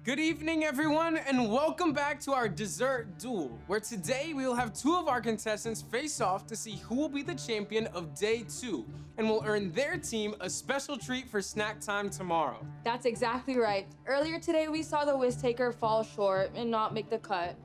Good evening, everyone, and welcome back to our dessert duel, where today we will have two of our contestants face off to see who will be the champion of day 2, and will earn their team a special treat for snack time tomorrow. That's exactly right. Earlier today, we saw the whisk taker fall short and not make the cut.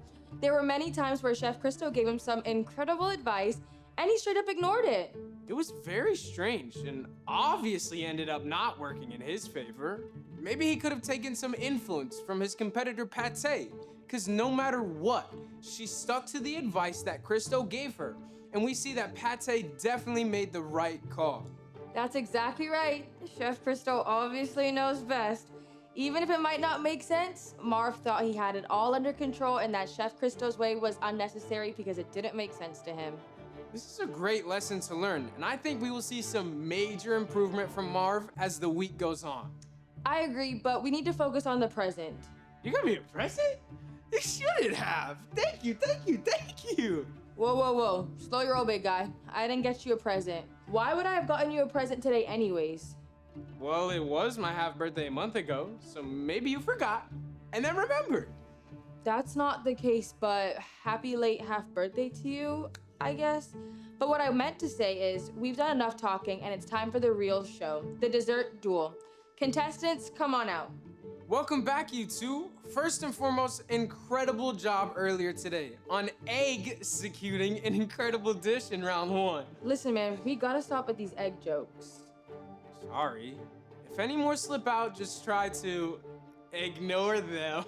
There were many times where Chef Cristo gave him some incredible advice, and he straight up ignored it. It was very strange and obviously ended up not working in his favor. Maybe he could have taken some influence from his competitor Pate, because no matter what, she stuck to the advice that Cristo gave her, and we see that Pate definitely made the right call. That's exactly right. Chef Cristo obviously knows best. Even if it might not make sense, Marv thought he had it all under control and that Chef Cristo's way was unnecessary because it didn't make sense to him. This is a great lesson to learn, and I think we will see some major improvement from Marv as the week goes on. I agree, but we need to focus on the present. You got me a present? You shouldn't have. Thank you, thank you, thank you. Whoa. Slow your roll, big guy. I didn't get you a present. Why would I have gotten you a present today anyways? Well, it was my half birthday a month ago, so maybe you forgot and then remembered. That's not the case, but happy late half birthday to you, I guess. But what I meant to say is we've done enough talking and it's time for the real show, the dessert duel. Contestants, come on out. Welcome back, you two. First and foremost, incredible job earlier today on executing an incredible dish in round 1. Listen, man, we gotta stop with these egg jokes. Sorry. If any more slip out, just try to ignore them.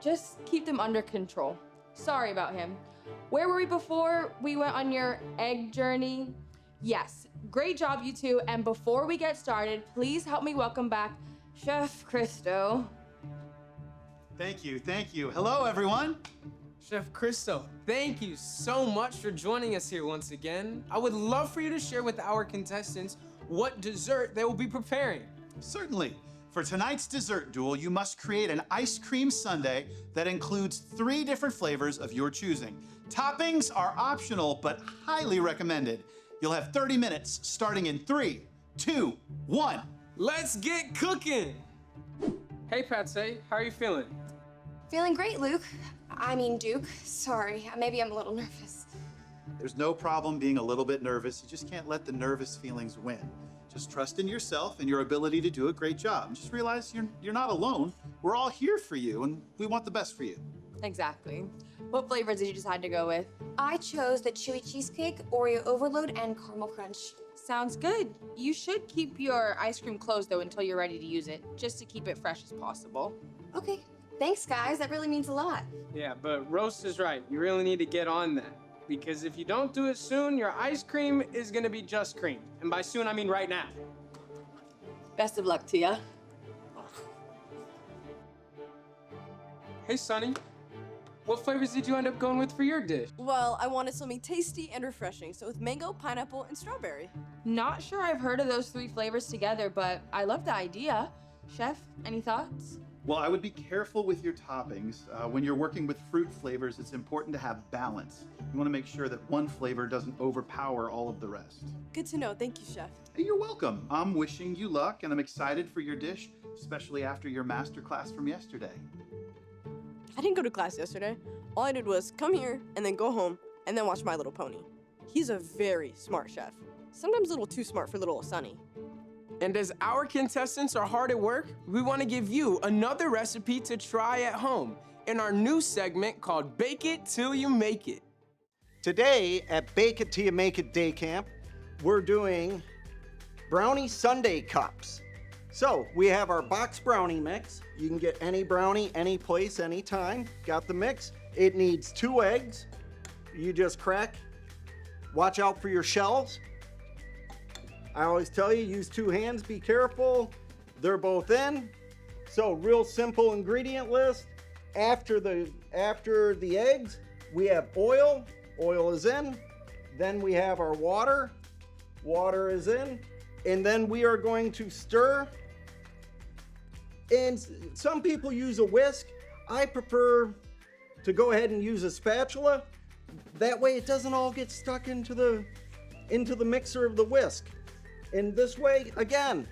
Just keep them under control. Sorry about him. Where were we before we went on your egg journey? Yes, great job, you two. And before we get started, please help me welcome back Chef Cristo. Thank you. Hello, everyone. Chef Cristo, thank you so much for joining us here once again. I would love for you to share with our contestants what dessert they will be preparing. Certainly. For tonight's dessert duel, you must create an ice cream sundae that includes 3 different flavors of your choosing. Toppings are optional, but highly recommended. You'll have 30 minutes starting in 3, 2, 1. Let's get cooking! Hey, Patsy, how are you feeling? Feeling great, Luke. I mean, Duke. Sorry, maybe I'm a little nervous. There's no problem being a little bit nervous. You just can't let the nervous feelings win. Just trust in yourself and your ability to do a great job. And just realize you're not alone. We're all here for you, and we want the best for you. Exactly. What flavors did you decide to go with? I chose the chewy cheesecake, Oreo overload, and caramel crunch. Sounds good. You should keep your ice cream closed though until you're ready to use it, just to keep it fresh as possible. Okay, thanks, guys. That really means a lot. Yeah, but Roast is right. You really need to get on that. Because if you don't do it soon, your ice cream is gonna be just cream. And by soon, I mean right now. Best of luck to ya. Hey, Sonny. What flavors did you end up going with for your dish? Well, I wanted something tasty and refreshing, so with mango, pineapple, and strawberry. Not sure I've heard of those 3 flavors together, but I love the idea. Chef, any thoughts? Well, I would be careful with your toppings. When you're working with fruit flavors, it's important to have balance. You want to make sure that one flavor doesn't overpower all of the rest. Good to know. Thank you, Chef. Hey, you're welcome. I'm wishing you luck, and I'm excited for your dish, especially after your master class from yesterday. I didn't go to class yesterday. All I did was come here and then go home and then watch My Little Pony. He's a very smart chef. Sometimes a little too smart for little Sonny. And as our contestants are hard at work, we want to give you another recipe to try at home in our new segment called Bake It Till You Make It. Today at Bake It Till You Make It Day Camp, we're doing brownie sundae cups. So we have our box brownie mix. You can get any brownie, any place, anytime. Got the mix. It needs 2 eggs. You just crack. Watch out for your shells. I always tell you, use 2 hands, be careful. They're both in. So real simple ingredient list. After the eggs, we have oil. Oil is in. Then we have our water. Water is in. And then we are going to stir. And some people use a whisk. I prefer to go ahead and use a spatula. That way it doesn't all get stuck into the mixer of the whisk. And this way, again,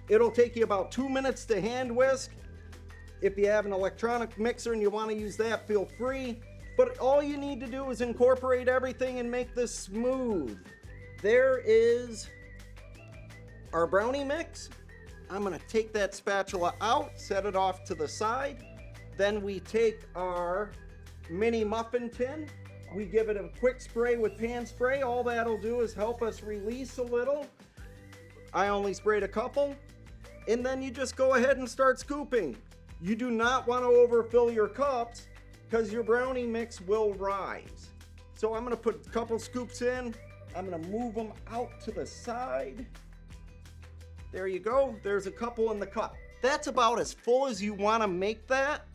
it'll take you about 2 minutes to hand whisk. If you have an electronic mixer and you want to use that, feel free. But all you need to do is incorporate everything and make this smooth. There is our brownie mix. I'm gonna take that spatula out, set it off to the side. Then we take our mini muffin tin. We give it a quick spray with pan spray. All that'll do is help us release a little. I only sprayed a couple. And then you just go ahead and start scooping. You do not want to overfill your cups because your brownie mix will rise. So I'm gonna put a couple scoops in. I'm gonna move them out to the side. There you go, there's a couple in the cup. That's about as full as you wanna make that,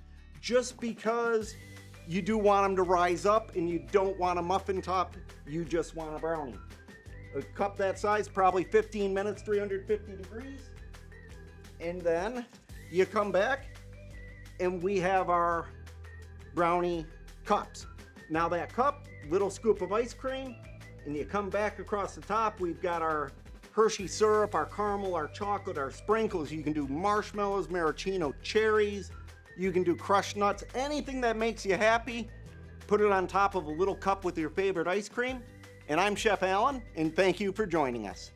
just because you do want them to rise up and you don't want a muffin top, you just want a brownie. A cup that size, probably 15 minutes, 350 degrees. And then you come back and we have our brownie cups. Now that cup, little scoop of ice cream, and you come back across the top, we've got our Hershey syrup, our caramel, our chocolate, our sprinkles. You can do marshmallows, maraschino cherries. You can do crushed nuts, anything that makes you happy. Put it on top of a little cup with your favorite ice cream. And I'm Chef Alan, and thank you for joining us.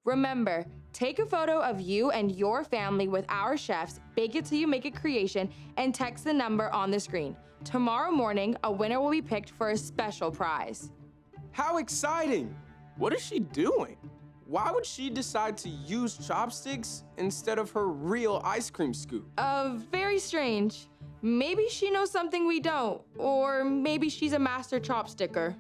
Remember, take a photo of you and your family with our chefs, Bake It Till You Make It creation, and text the number on the screen. Tomorrow morning, a winner will be picked for a special prize. How exciting! What is she doing? Why would she decide to use chopsticks instead of her real ice cream scoop? Very strange. Maybe she knows something we don't, or maybe she's a master chopsticker.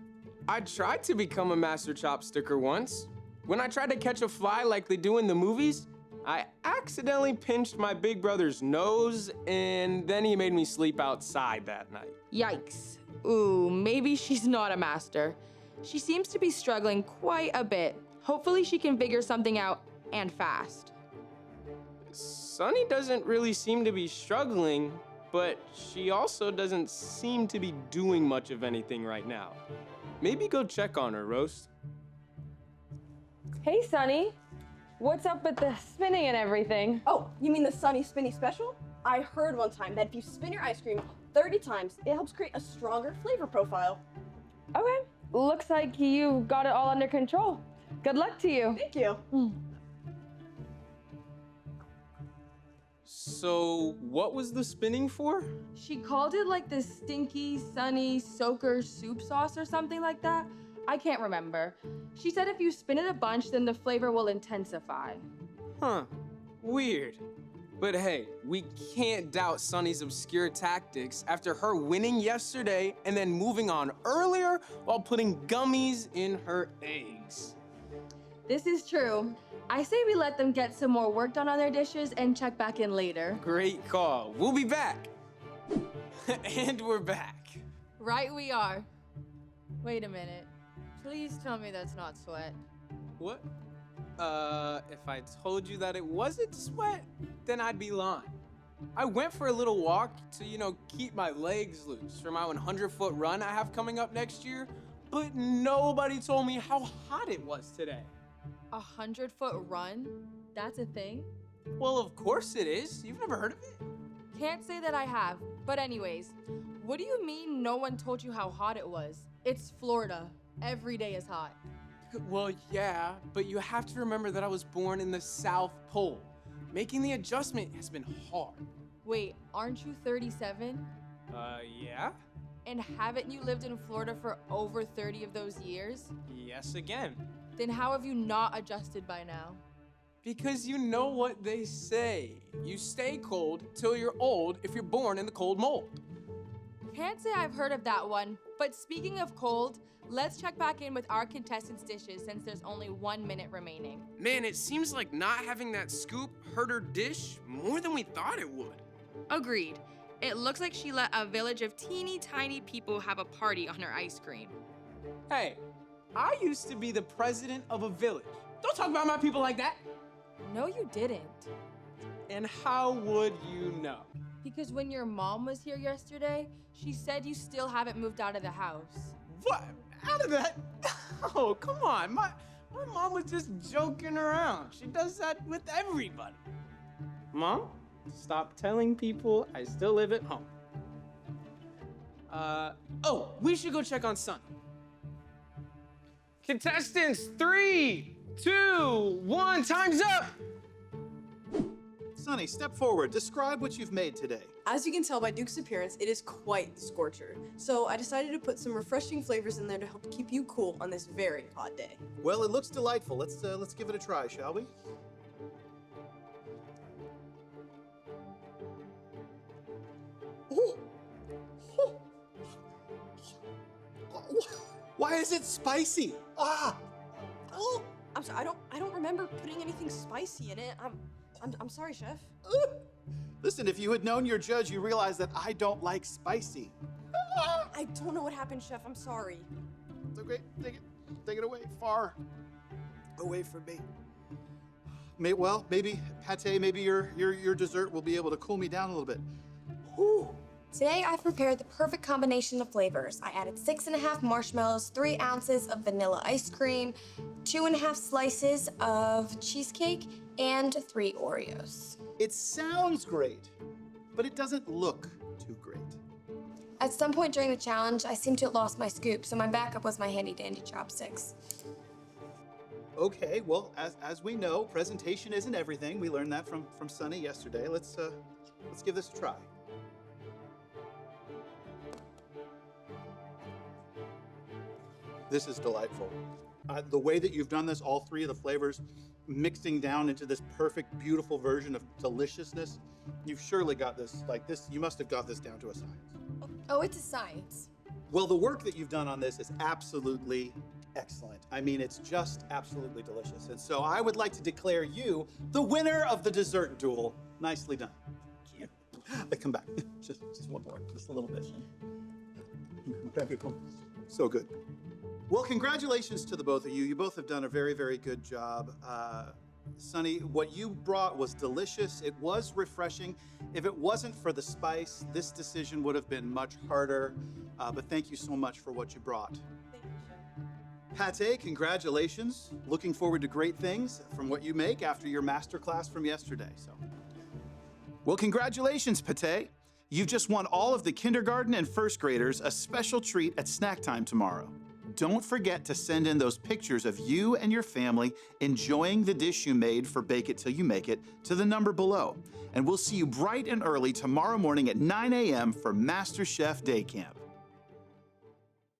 I tried to become a master chopsticker once. When I tried to catch a fly like they do in the movies, I accidentally pinched my big brother's nose, and then he made me sleep outside that night. Yikes. Ooh, maybe she's not a master. She seems to be struggling quite a bit. Hopefully she can figure something out, and fast. Sunny doesn't really seem to be struggling, but she also doesn't seem to be doing much of anything right now. Maybe go check on her, Roast. Hey, Sunny. What's up with the spinning and everything? Oh, you mean the Sunny Spinny Special? I heard one time that if you spin your ice cream 30 times, it helps create a stronger flavor profile. Okay, looks like you got it all under control. Good luck to you. Thank you. So, what was the spinning for? She called it like the stinky, sunny, soaker soup sauce or something like that. I can't remember. She said if you spin it a bunch, then the flavor will intensify. Huh, weird. But hey, we can't doubt Sunny's obscure tactics after her winning yesterday and then moving on earlier while putting gummies in her eggs. This is true. I say we let them get some more work done on their dishes and check back in later. Great call. We'll be back. And we're back. Right we are. Wait a minute. Please tell me that's not sweat. What? If I told you that it wasn't sweat, then I'd be lying. I went for a little walk to, keep my legs loose for my 100-foot run I have coming up next year, but nobody told me how hot it was today. 100-foot run? That's a thing? Well, of course it is. You've never heard of it? Can't say that I have. But anyways, what do you mean no one told you how hot it was? It's Florida. Every day is hot. Well, yeah, but you have to remember that I was born in the South Pole. Making the adjustment has been hard. Wait, aren't you 37? Yeah? And haven't you lived in Florida for over 30 of those years? Yes, again. Then how have you not adjusted by now? Because you know what they say. You stay cold till you're old if you're born in the cold mold. Can't say I've heard of that one, but speaking of cold, let's check back in with our contestants' dishes since there's only 1 minute remaining. Man, it seems like not having that scoop hurt her dish more than we thought it would. Agreed. It looks like she let a village of teeny tiny people have a party on her ice cream. Hey, I used to be the president of a village. Don't talk about my people like that. No, you didn't. And how would you know? Because when your mom was here yesterday, she said you still haven't moved out of the house. What? Out of that? Oh, come on. My mom was just joking around. She does that with everybody. Mom? Stop telling people I still live at home. Oh, we should go check on Sun. Contestants, 3, 2, 1, time's up! Sunny, step forward. Describe what you've made today. As you can tell by Duke's appearance, it is quite the scorcher. So I decided to put some refreshing flavors in there to help keep you cool on this very hot day. Well, it looks delightful. Let's give it a try, shall we? Oh. Oh. Why is it spicy? Ah! Oh! I'm sorry, I don't remember putting anything spicy in it. I'm sorry, Chef. Listen, if you had known your judge, you realize that I don't like spicy. I don't know what happened, Chef. I'm sorry. It's okay. Take it away. Far away from me. Maybe Pate, maybe your dessert will be able to cool me down a little bit. Whew. Today I prepared the perfect combination of flavors. I added 6.5 marshmallows, 3 ounces of vanilla ice cream, 2.5 slices of cheesecake, and 3 Oreos. It sounds great, but it doesn't look too great. At some point during the challenge, I seemed to have lost my scoop, so my backup was my handy dandy chopsticks. Okay, well, as we know, presentation isn't everything. We learned that from Sunny yesterday. Let's give this a try. This is delightful. The way that you've done this, all 3 of the flavors mixing down into this perfect, beautiful version of deliciousness, you've surely got this, like this, you must have got this down to a science. Oh, it's a science. Well, the work that you've done on this is absolutely excellent. I mean, it's just absolutely delicious. And so I would like to declare you the winner of the dessert duel. Nicely done. Come back. Just one more. Just a little bit. So good. Well, congratulations to the both of you. You both have done a very, very good job. Sunny, what you brought was delicious. It was refreshing. If it wasn't for the spice, this decision would have been much harder. But thank you so much for what you brought. Pate, congratulations. Looking forward to great things from what you make after your masterclass from yesterday. Well, congratulations, Pate. You've just won all of the kindergarten and first graders a special treat at snack time tomorrow. Don't forget to send in those pictures of you and your family enjoying the dish you made for Bake It Till You Make It to the number below. And we'll see you bright and early tomorrow morning at 9 a.m. for MasterChef Day Camp.